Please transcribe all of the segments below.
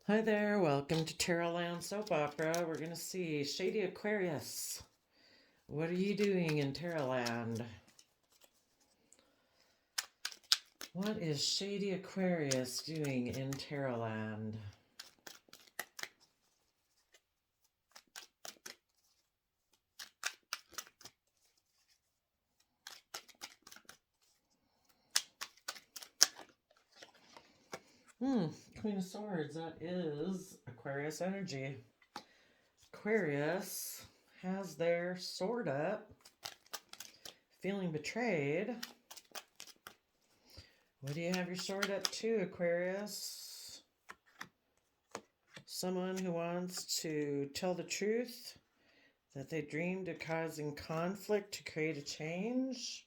Hi there, welcome to Terrorland Soap Opera. We're going to see Shady Aquarius. What are you doing in Terrorland? What is Shady Aquarius doing in Terrorland? Queen of Swords, that is Aquarius energy. Aquarius has their sword up, feeling betrayed. What do you have your sword up to, Aquarius? Someone who wants to tell the truth, that they dreamed of causing conflict to create a change.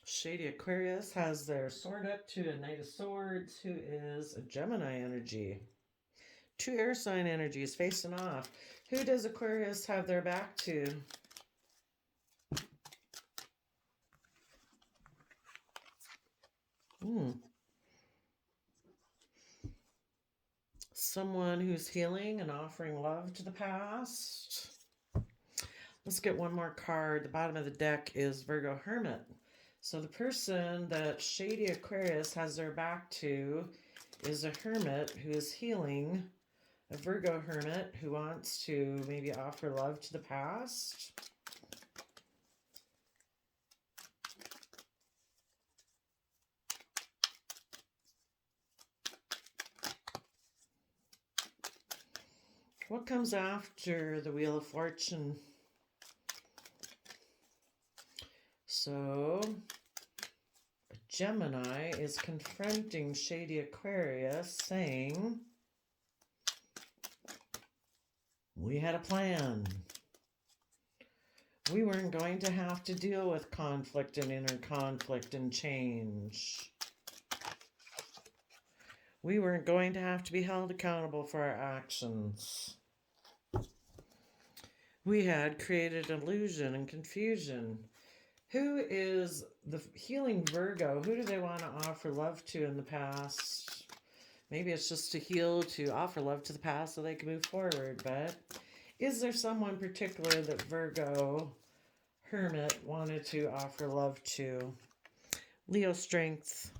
Shady Aquarius has their sword up to a Knight of Swords, who is a Gemini energy. Two air sign energies facing off. Who does Aquarius have their back to? Someone who's healing and offering love to the past. Let's get one more card. The bottom of the deck is Virgo Hermit. So the person that Shady Aquarius has their back to is a hermit who is healing, a Virgo hermit who wants to maybe offer love to the past. What comes after the Wheel of Fortune? So, Gemini is confronting Shady Aquarius, saying, we had a plan. We weren't going to have to deal with conflict and inner conflict and change. We weren't going to have to be held accountable for our actions. We had created illusion and confusion. Who is the healing Virgo? Who do they want to offer love to in the past? Maybe it's just to heal, to offer love to the past so they can move forward. But is there someone particular that Virgo Hermit wanted to offer love to? Leo Strength.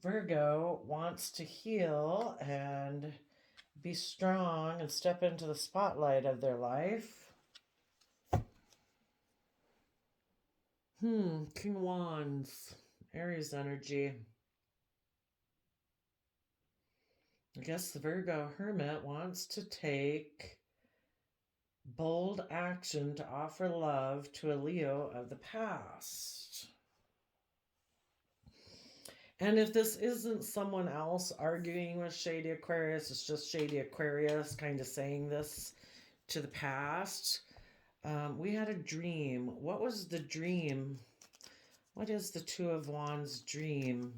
Virgo wants to heal and be strong and step into the spotlight of their life. King Wands, Aries energy. I guess the Virgo Hermit wants to take bold action to offer love to a Leo of the past. And if this isn't someone else arguing with Shady Aquarius, it's just Shady Aquarius kind of saying this to the past. We had a dream. What was the dream? What is the Two of Wands dream?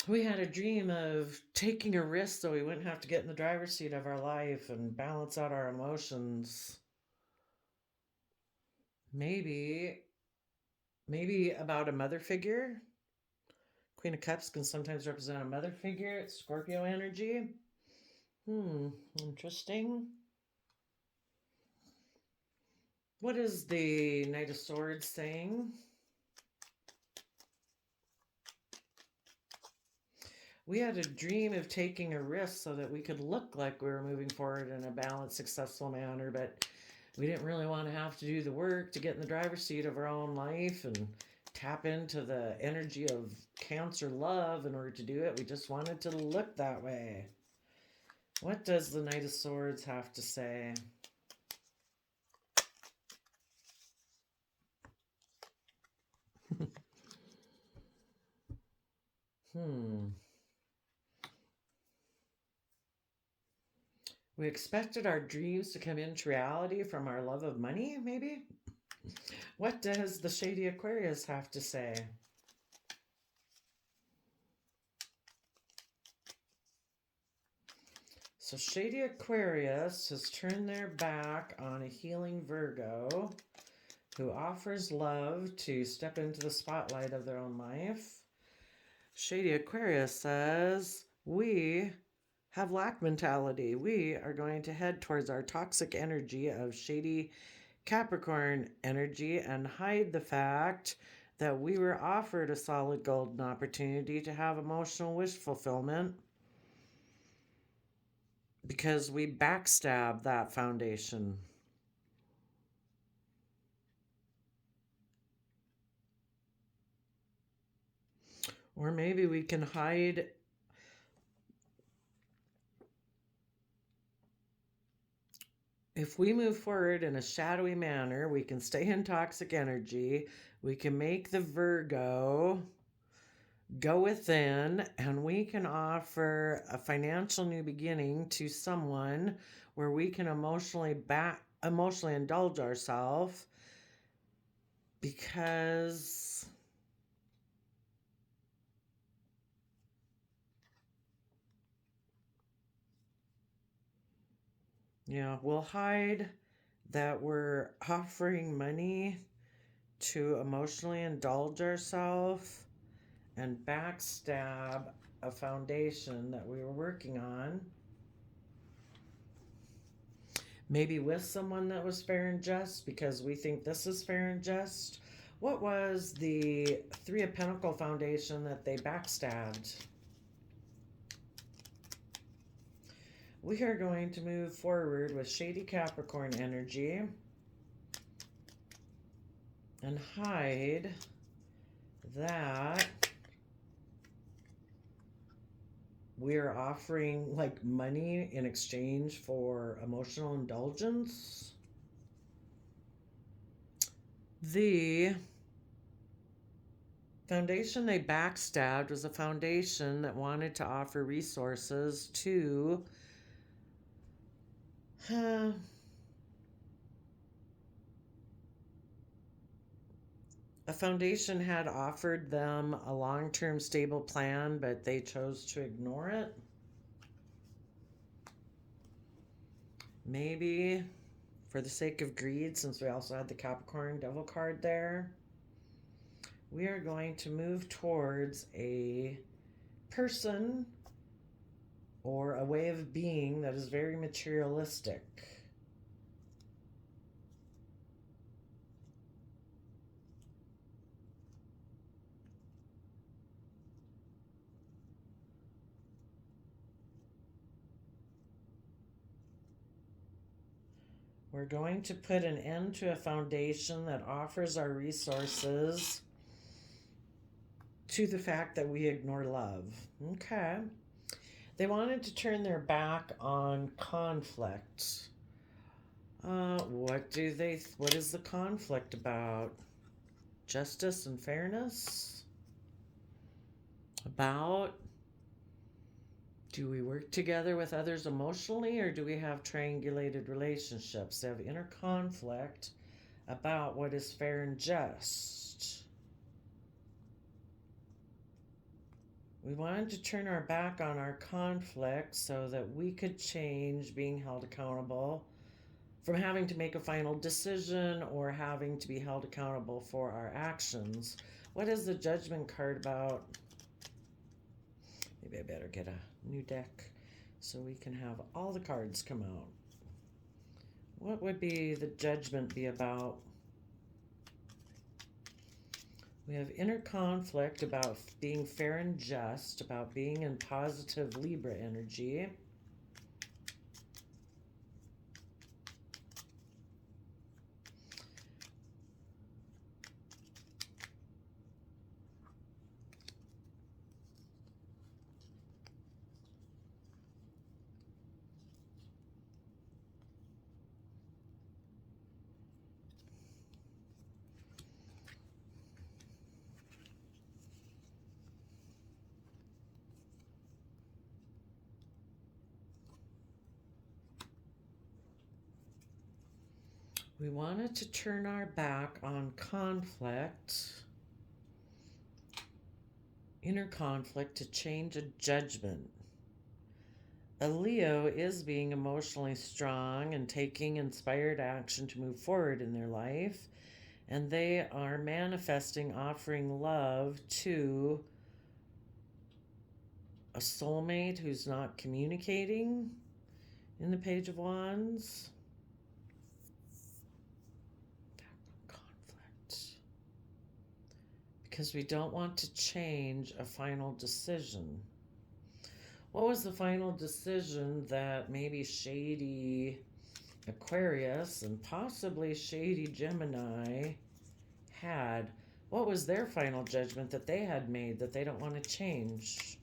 We had a dream of taking a risk so we wouldn't have to get in the driver's seat of our life and balance out our emotions. Maybe about a mother figure. Queen of Cups can sometimes represent a mother figure. It's Scorpio energy. Interesting. What is the Knight of Swords saying? We had a dream of taking a risk so that we could look like we were moving forward in a balanced, successful manner, but we didn't really want to have to do the work to get in the driver's seat of our own life and tap into the energy of Cancer love in order to do it. We just wanted to look that way. What does the Knight of Swords have to say? We expected our dreams to come into reality from our love of money, maybe? What does the Shady Aquarius have to say? So Shady Aquarius has turned their back on a healing Virgo who offers love to step into the spotlight of their own life. Shady Aquarius says, we have lack mentality. We are going to head towards our toxic energy of shady Capricorn energy and hide the fact that we were offered a solid golden opportunity to have emotional wish fulfillment because we backstab that foundation. Or maybe we can hide. If we move forward in a shadowy manner, we can stay in toxic energy. We can make the Virgo go within, and we can offer a financial new beginning to someone where we can emotionally indulge ourselves, because we'll hide that we're offering money to emotionally indulge ourselves and backstab a foundation that we were working on. Maybe with someone that was fair and just because we think this is fair and just. What was the Three of Pentacles foundation that they backstabbed? We are going to move forward with shady Capricorn energy and hide that we're offering like money in exchange for emotional indulgence. The foundation they backstabbed was a foundation that wanted to offer resources to a foundation had offered them a long-term stable plan, but they chose to ignore it. Maybe for the sake of greed, since we also had the Capricorn Devil card there, we are going to move towards a person or a way of being that is very materialistic. We're going to put an end to a foundation that offers our resources to the fact that we ignore love. Okay. They wanted to turn their back on conflict. What is the conflict about? Justice and fairness? About, do we work together with others emotionally, or do we have triangulated relationships? They have inner conflict about what is fair and just. We wanted to turn our back on our conflict so that we could change being held accountable from having to make a final decision or having to be held accountable for our actions. What is the Judgment card about? Maybe I better get a new deck so we can have all the cards come out. What would be the Judgment be about? We have inner conflict about being fair and just, about being in positive Libra energy. We wanted to turn our back on conflict, inner conflict, to change a judgment. a Leo is being emotionally strong and taking inspired action to move forward in their life. And they are manifesting, offering love to a soulmate who's not communicating in the Page of Wands. Conflict. Because we don't want to change a final decision. What was the final decision that maybe shady Aquarius and possibly shady Gemini had? What was their final judgment that they had made that they don't want to change?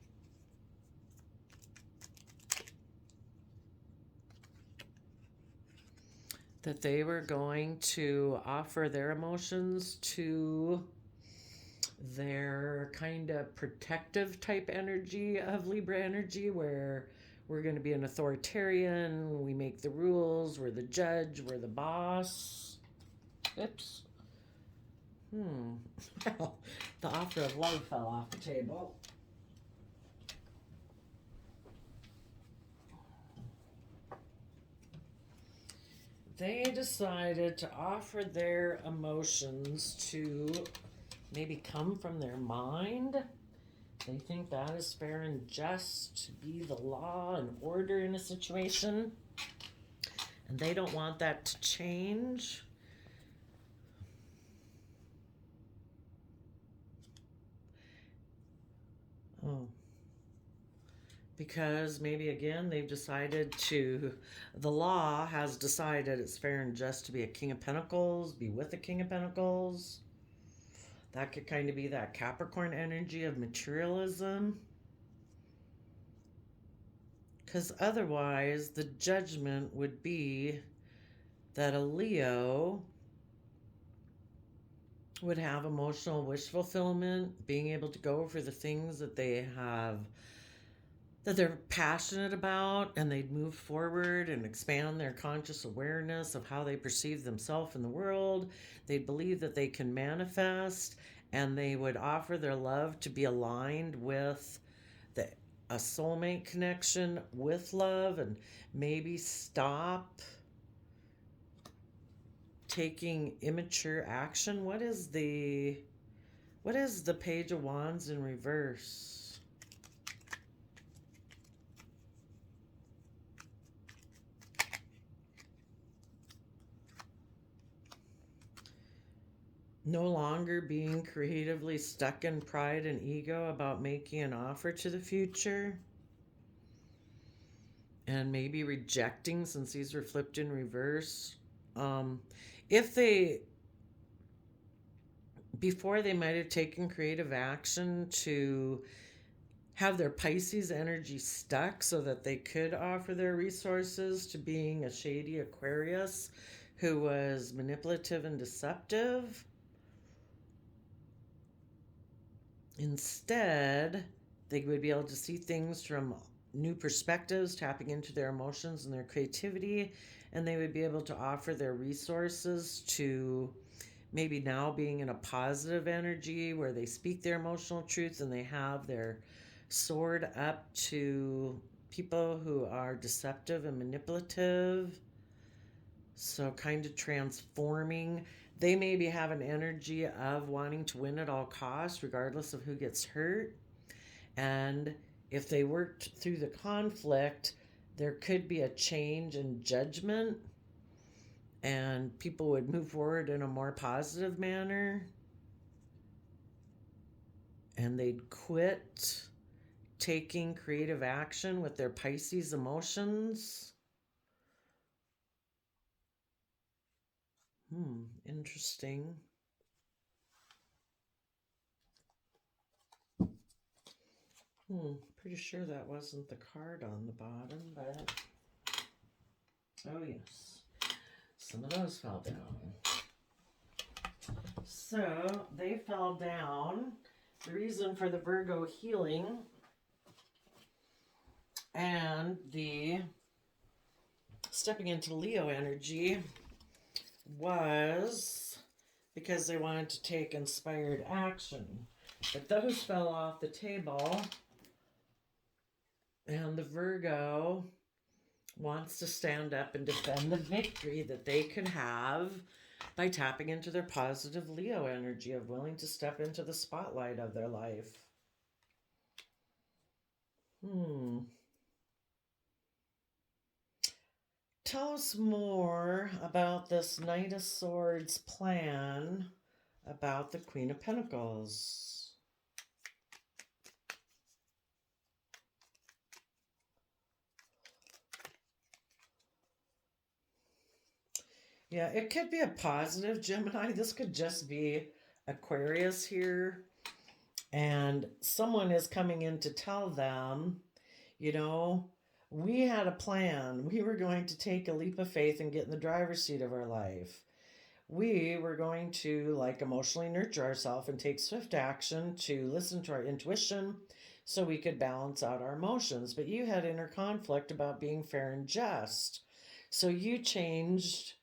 That they were going to offer their emotions to their kind of protective type energy of Libra energy, where we're going to be an authoritarian, we make the rules, we're the judge, we're the boss. Oops. Well, the offer of love fell off the table. They decided to offer their emotions to maybe come from their mind. They think that is fair and just to be the law and order in a situation. And they don't want that to change. Oh. Because maybe again they've decided to, the law has decided it's fair and just to be a King of Pentacles, be with the King of Pentacles. That could kind of be that Capricorn energy of materialism. Because otherwise, the judgment would be that a Leo would have emotional wish fulfillment, being able to go for the things that they have, that they're passionate about, and they'd move forward and expand their conscious awareness of how they perceive themselves in the world. They'd believe that they can manifest, and they would offer their love to be aligned with a soulmate connection with love, and maybe stop taking immature action. What is the Page of Wands in reverse? No longer being creatively stuck in pride and ego about making an offer to the future. And maybe rejecting, since these were flipped in reverse. If they, before they might have taken creative action to have their Pisces energy stuck so that they could offer their resources to being a shady Aquarius who was manipulative and deceptive. Instead, they would be able to see things from new perspectives, tapping into their emotions and their creativity, and they would be able to offer their resources to maybe now being in a positive energy where they speak their emotional truth and they have their sword up to people who are deceptive and manipulative. So kind of transforming. They maybe have an energy of wanting to win at all costs, regardless of who gets hurt. And if they worked through the conflict, there could be a change in judgment, and people would move forward in a more positive manner. And they'd quit taking creative action with their Pisces emotions. Interesting. Pretty sure that wasn't the card on the bottom, but oh yes, some of those fell down. So they fell down. The reason for the Virgo healing and the stepping into Leo energy was because they wanted to take inspired action. But those fell off the table And the Virgo wants to stand up and defend the victory that they could have by tapping into their positive Leo energy of willing to step into the spotlight of their life. Tell us more about this Knight of Swords plan about the Queen of Pentacles. Yeah, it could be a positive Gemini. This could just be Aquarius here. And someone is coming in to tell them, you know, we had a plan. We were going to take a leap of faith and get in the driver's seat of our life. We were going to like emotionally nurture ourselves and take swift action to listen to our intuition so we could balance out our emotions. But you had inner conflict about being fair and just. So you changed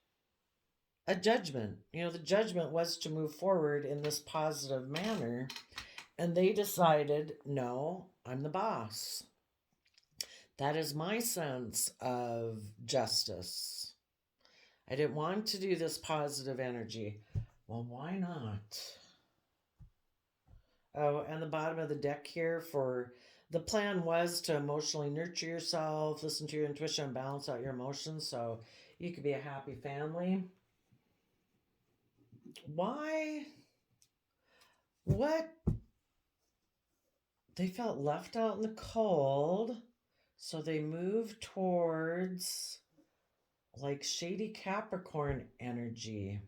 a judgment. You know, the judgment was to move forward in this positive manner. And they decided, no, I'm the boss. That is my sense of justice. I didn't want to do this positive energy. Well, why not? Oh, and the bottom of the deck here for the plan was to emotionally nurture yourself, listen to your intuition, and balance out your emotions so you could be a happy family. Why? What? They felt left out in the cold, so they moved towards like shady Capricorn energy.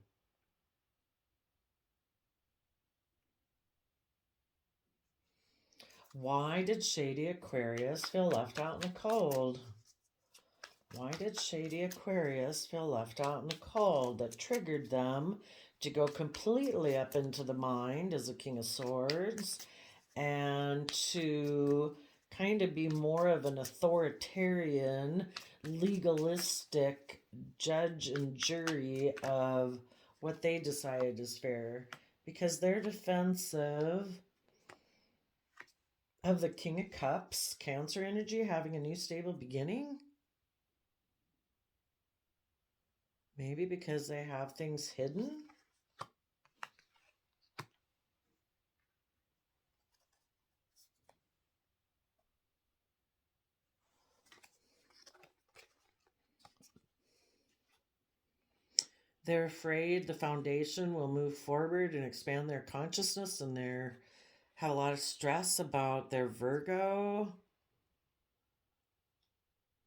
Why did shady Aquarius feel left out in the cold? Why did shady Aquarius feel left out in the cold? That triggered them to go completely up into the mind as a King of Swords and to kind of be more of an authoritarian, legalistic judge and jury of what they decided is fair because they're defensive of the King of Cups, Cancer energy, having a new stable beginning. Maybe because they have things hidden. They're afraid the foundation will move forward and expand their consciousness, and they have a lot of stress about their Virgo.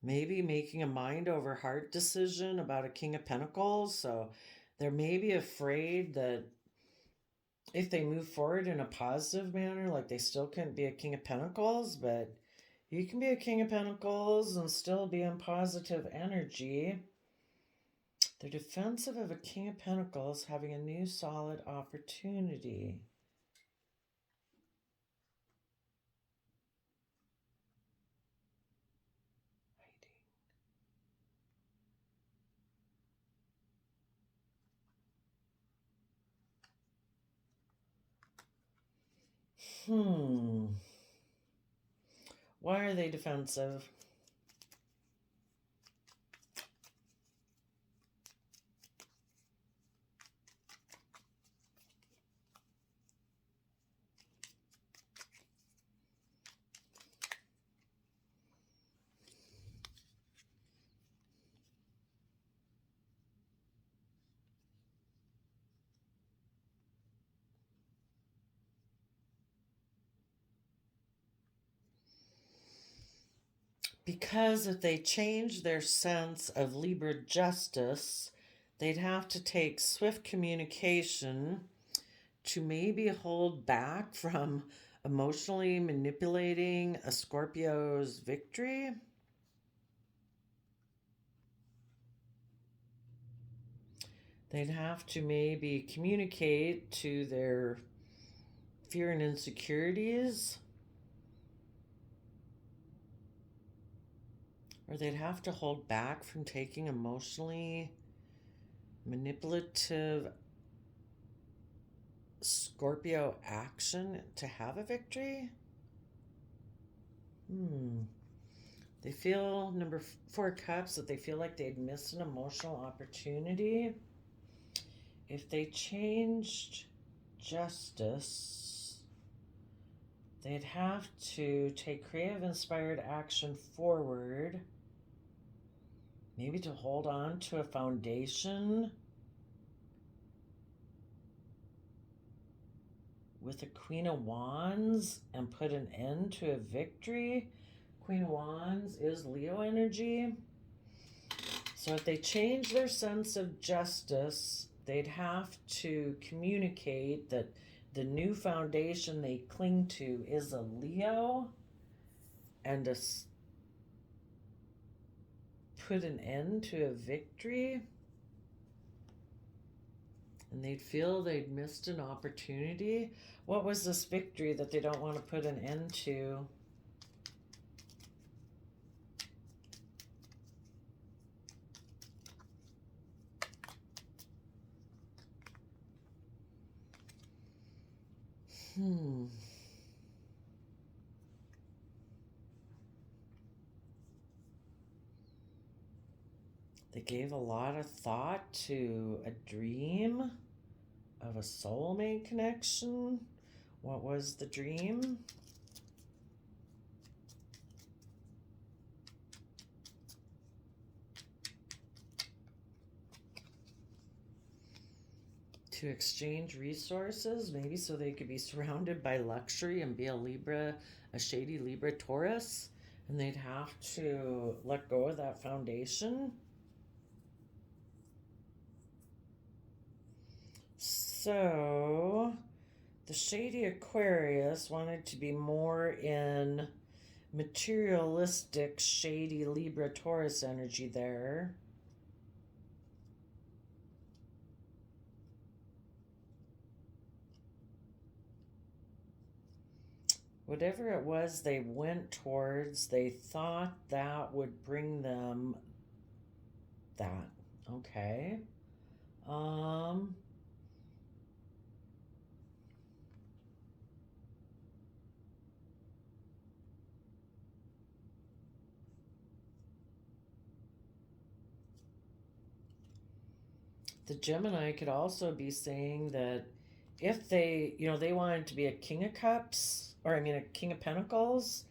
Maybe making a mind over heart decision about a King of Pentacles. So they're maybe afraid that if they move forward in a positive manner, like they still couldn't be a King of Pentacles, but you can be a King of Pentacles and still be in positive energy. They're defensive of a King of Pentacles having a new solid opportunity. Why are they defensive? Because if they change their sense of Libra justice, they'd have to take swift communication to maybe hold back from emotionally manipulating a Scorpio's victory. They'd have to maybe communicate to their fear and insecurities. Or they'd have to hold back from taking emotionally manipulative Scorpio action to have a victory? They feel, number 4 cups, that they feel like they'd missed an emotional opportunity. If they changed justice, they'd have to take creative, inspired action forward. Maybe to hold on to a foundation with the Queen of Wands and put an end to a victory. Queen of Wands is Leo energy. So if they change their sense of justice, they'd have to communicate that the new foundation they cling to is a Leo, and to put an end to a victory. And they'd feel they'd missed an opportunity. What was this victory that they don't want to put an end to? They gave a lot of thought to a dream of a soulmate connection. What was the dream? To exchange resources, maybe so they could be surrounded by luxury and be a shady Libra Taurus, and they'd have to let go of that foundation. So the shady Aquarius wanted to be more in materialistic, shady Libra Taurus energy there. Whatever it was they went towards, they thought that would bring them that. Okay. The Gemini could also be saying that if they, they wanted to be a King of Cups, or I mean a King of Pentacles,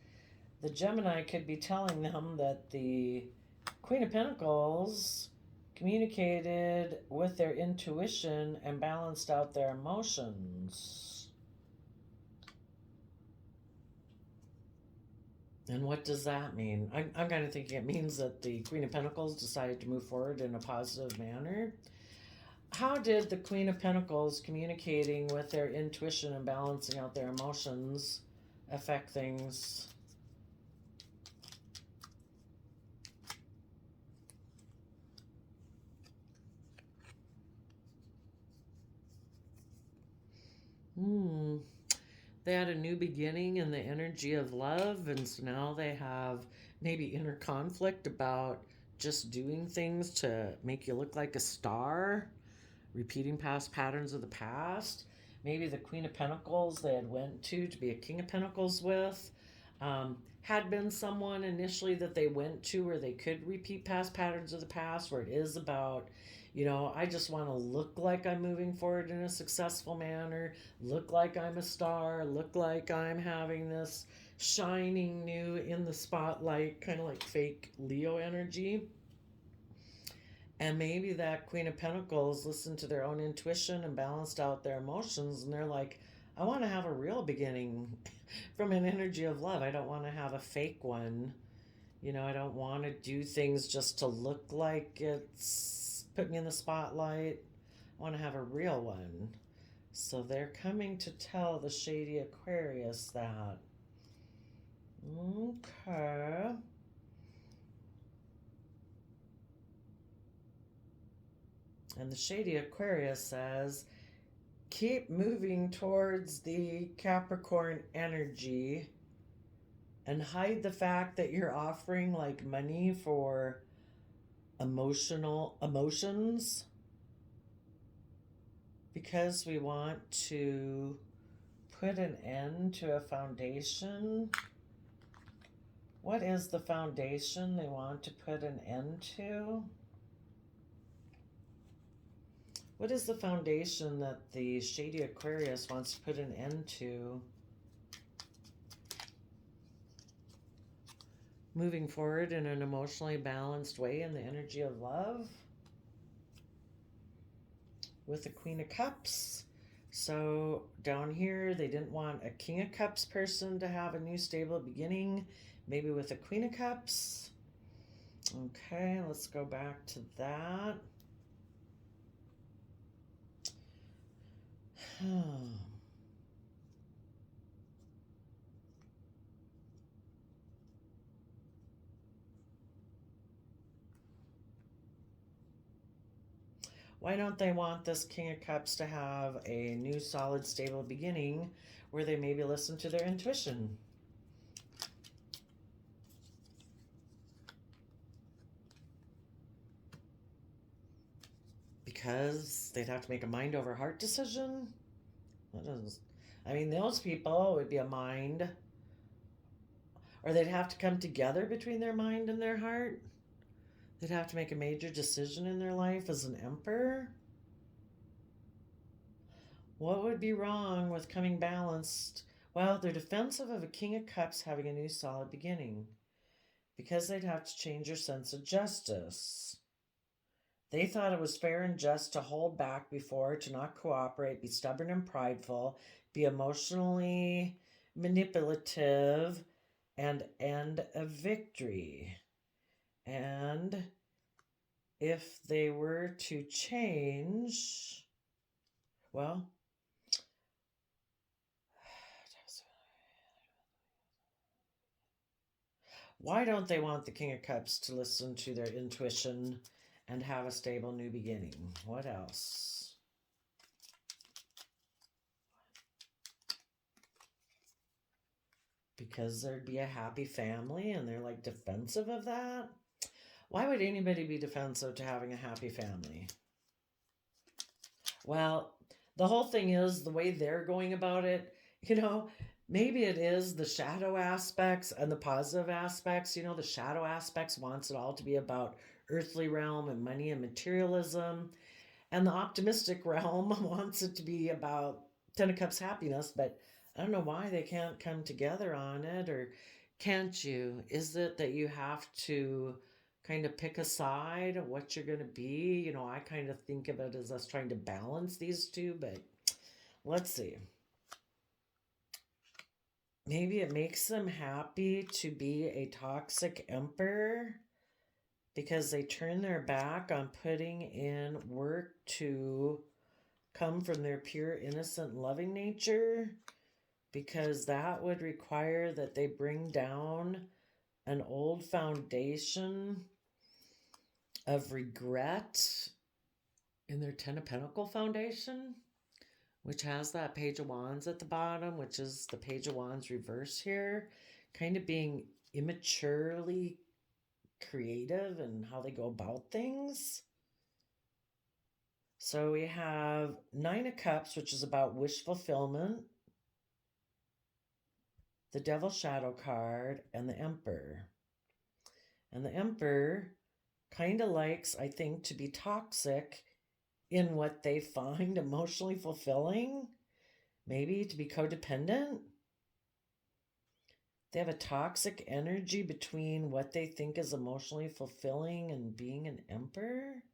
the Gemini could be telling them that the Queen of Pentacles communicated with their intuition and balanced out their emotions. And what does that mean? I'm kind of thinking it means that the Queen of Pentacles decided to move forward in a positive manner. How did the Queen of Pentacles communicating with their intuition and balancing out their emotions affect things? They had a new beginning in the energy of love, and so now they have maybe inner conflict about just doing things to make you look like a star, repeating past patterns of the past. Maybe the Queen of Pentacles they had went to be a King of Pentacles with had been someone initially that they went to where they could repeat past patterns of the past, where it is about, I just want to look like I'm moving forward in a successful manner, look like I'm a star, look like I'm having this shining new in the spotlight, kind of like fake Leo energy. And maybe that Queen of Pentacles listened to their own intuition and balanced out their emotions, and they're like, I want to have a real beginning from an energy of love. I don't want to have a fake one. I don't want to do things just to look like it's put me in the spotlight. I want to have a real one. So they're coming to tell the shady Aquarius that. Okay. And the shady Aquarius says, keep moving towards the Capricorn energy and hide the fact that you're offering like money for emotions, because we want to put an end to a foundation. What is the foundation they want to put an end to? What is the foundation that the shady Aquarius wants to put an end to? Moving forward in an emotionally balanced way in the energy of love. With the Queen of Cups. So down here, they didn't want a King of Cups person to have a new stable beginning. Maybe with a Queen of Cups. Okay, let's go back to that. Why don't they want this King of Cups to have a new solid stable beginning where they maybe listen to their intuition? Because they'd have to make a mind over heart decision? I mean, those people would be a mind, or they'd have to come together between their mind and their heart. They'd have to make a major decision in their life as an emperor. What would be wrong with coming balanced? Well, they're defensive of a King of Cups having a new solid beginning because they'd have to change their sense of justice. They thought it was fair and just to hold back before, to not cooperate, be stubborn and prideful, be emotionally manipulative, and end a victory. And if they were to change, well, why don't they want the King of Cups to listen to their intuition and have a stable new beginning? What else? Because there'd be a happy family and they're like defensive of that? Why would anybody be defensive to having a happy family? Well, the whole thing is the way they're going about it, maybe it is the shadow aspects and the positive aspects. The shadow aspects wants it all to be about earthly realm and money and materialism. And the optimistic realm wants it to be about Ten of Cups happiness, but I don't know why they can't come together on it. Or can't you? Is it that you have to kind of pick a side of what you're going to be? I kind of think of it as us trying to balance these two, but let's see. Maybe it makes them happy to be a toxic emperor because they turn their back on putting in work to come from their pure, innocent, loving nature, because that would require that they bring down an old foundation of regret in their Ten of Pentacles foundation, which has that Page of Wands at the bottom, which is the Page of Wands reverse here, kind of being immaturely creative in how they go about things. So we have Nine of Cups, which is about wish fulfillment, the Devil's Shadow card, and the Emperor. And the Emperor kind of likes, I think, to be toxic in what they find emotionally fulfilling. Maybe to be codependent. They have a toxic energy between what they think is emotionally fulfilling and being an emperor.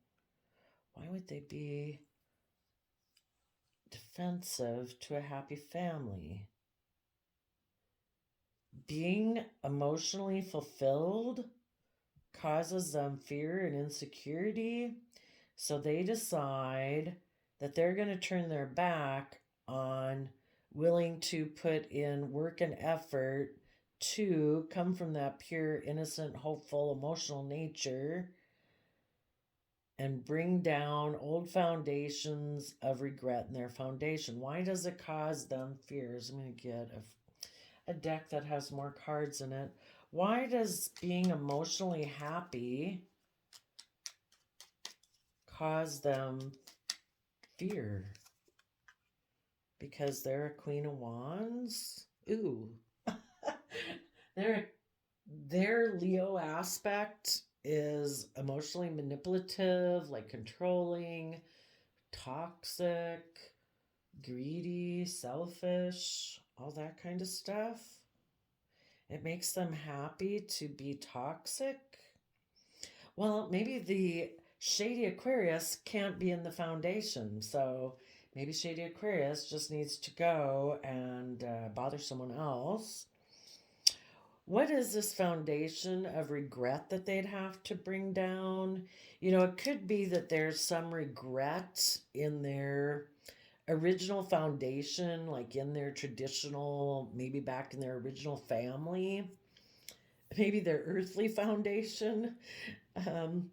Why would they be defensive to a happy family? Being emotionally fulfilled causes them fear and insecurity. So they decide that they're going to turn their back on willing to put in work and effort to come from that pure, innocent, hopeful, emotional nature and bring down old foundations of regret in their foundation. Why does it cause them fears? I'm going to get a deck that has more cards in it. Why does being emotionally happy cause them fear? Because they're a Queen of Wands? Ooh. Their Leo aspect is emotionally manipulative, like controlling, toxic, greedy, selfish, all that kind of stuff. It makes them happy to be toxic. Well, maybe the shady Aquarius can't be in the foundation, so maybe shady Aquarius just needs to go and bother someone else. What is this foundation of regret that they'd have to bring down? It could be that there's some regret in their original foundation, like in their traditional, maybe back in their original family, maybe their earthly foundation. Um,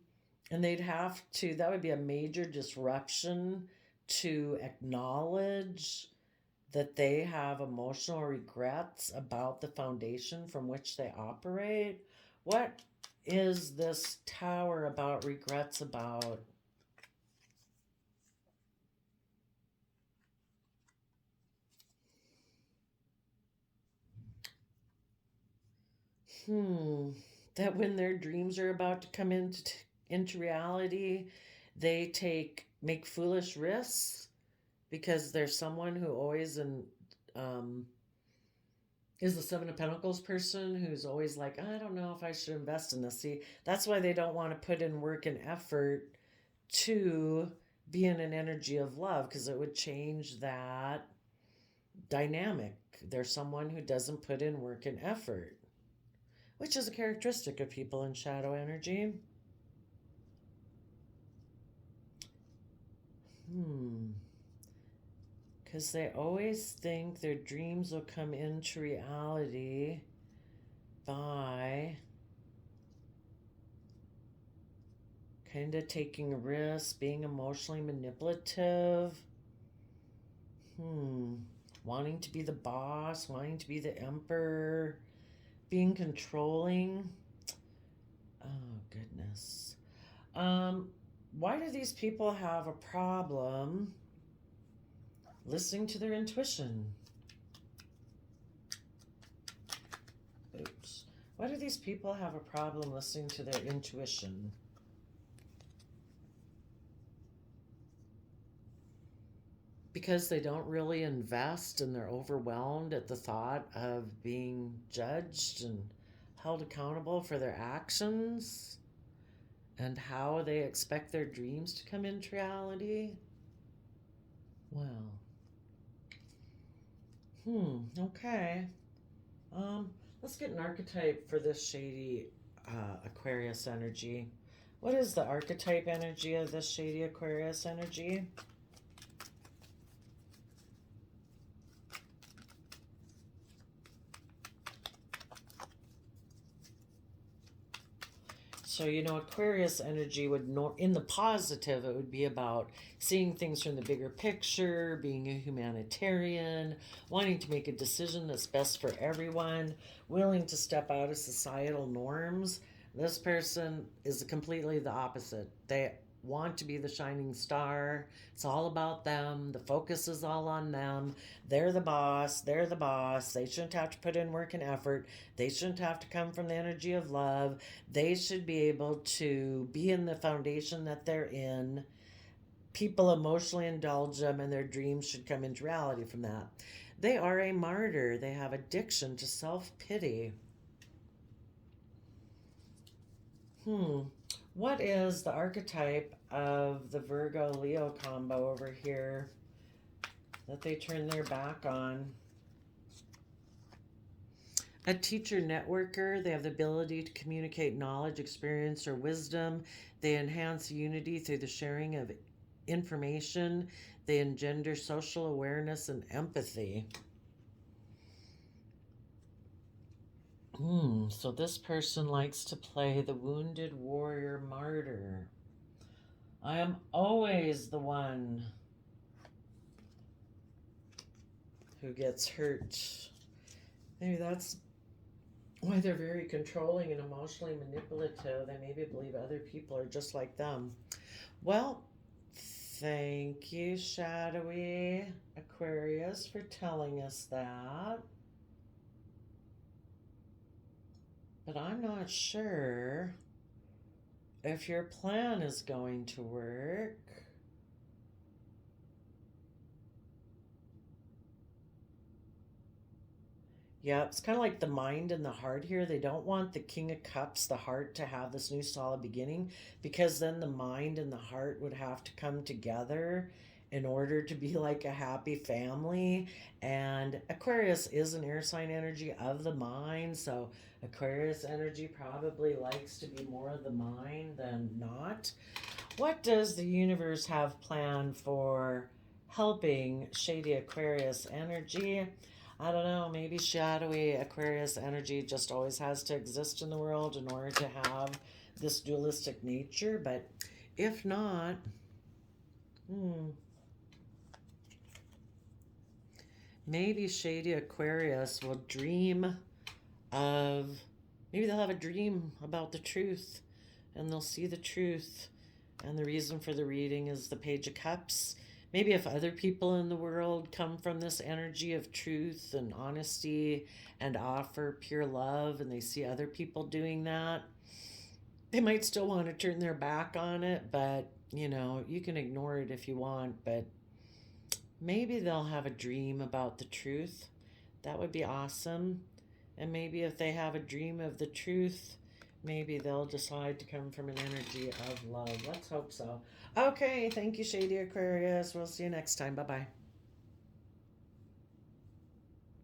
and that would be a major disruption to acknowledge that they have emotional regrets about the foundation from which they operate. What is this tower about regrets about? That when their dreams are about to come into reality, they make foolish risks because there's someone who always um, is the Seven of Pentacles person who's always like, I don't know if I should invest in this. See, that's why they don't want to put in work and effort to be in an energy of love, because it would change that dynamic. There's someone who doesn't put in work and effort, which is a characteristic of people in shadow energy. Because they always think their dreams will come into reality by kind of taking risks, being emotionally manipulative, wanting to be the boss, wanting to be the emperor, being controlling. Oh, goodness. Why do these people have a problem listening to their intuition? Oops. Why do these people have a problem listening to their intuition? Because they don't really invest and they're overwhelmed at the thought of being judged and held accountable for their actions and how they expect their dreams to come into reality. Well, okay. Let's get an archetype for this shady Aquarius energy. What is the archetype energy of this shady Aquarius energy? So, Aquarius energy would, in the positive, it would be about seeing things from the bigger picture, being a humanitarian, wanting to make a decision that's best for everyone, willing to step out of societal norms. This person is completely the opposite. They want to be the shining star. It's all about them. The focus is all on them. They're the boss. They're the boss. They shouldn't have to put in work and effort. They shouldn't have to come from the energy of love. They should be able to be in the foundation that they're in. People emotionally indulge them, and their dreams should come into reality from that. They are a martyr. They have addiction to self-pity. What is the archetype of the Virgo-Leo combo over here that they turn their back on? A teacher networker. They have the ability to communicate knowledge, experience, or wisdom. They enhance unity through the sharing of information. They engender social awareness and empathy. So this person likes to play the wounded warrior martyr. I am always the one who gets hurt. Maybe that's why they're very controlling and emotionally manipulative. They maybe believe other people are just like them. Well, thank you, shadowy Aquarius, for telling us that. But I'm not sure if your plan is going to work. Yeah, it's kind of like the mind and the heart here. They don't want the King of Cups, the heart, to have this new solid beginning, because then the mind and the heart would have to come together in order to be like a happy family. And Aquarius is an air sign energy of the mind, so Aquarius energy probably likes to be more of the mind than not. What does the universe have planned for helping shady Aquarius energy? I don't know, maybe shadowy Aquarius energy just always has to exist in the world in order to have this dualistic nature. But if not, maybe shady Aquarius will dream of, maybe they'll have a dream about the truth and they'll see the truth. And the reason for the reading is the Page of Cups. Maybe if other people in the world come from this energy of truth and honesty and offer pure love, and they see other people doing that, they might still want to turn their back on it, but you can ignore it if you want, but maybe they'll have a dream about the truth. That would be awesome. And maybe if they have a dream of the truth, maybe they'll decide to come from an energy of love. Let's hope so. Okay, thank you, Shady Aquarius. We'll see you next time. Bye-bye.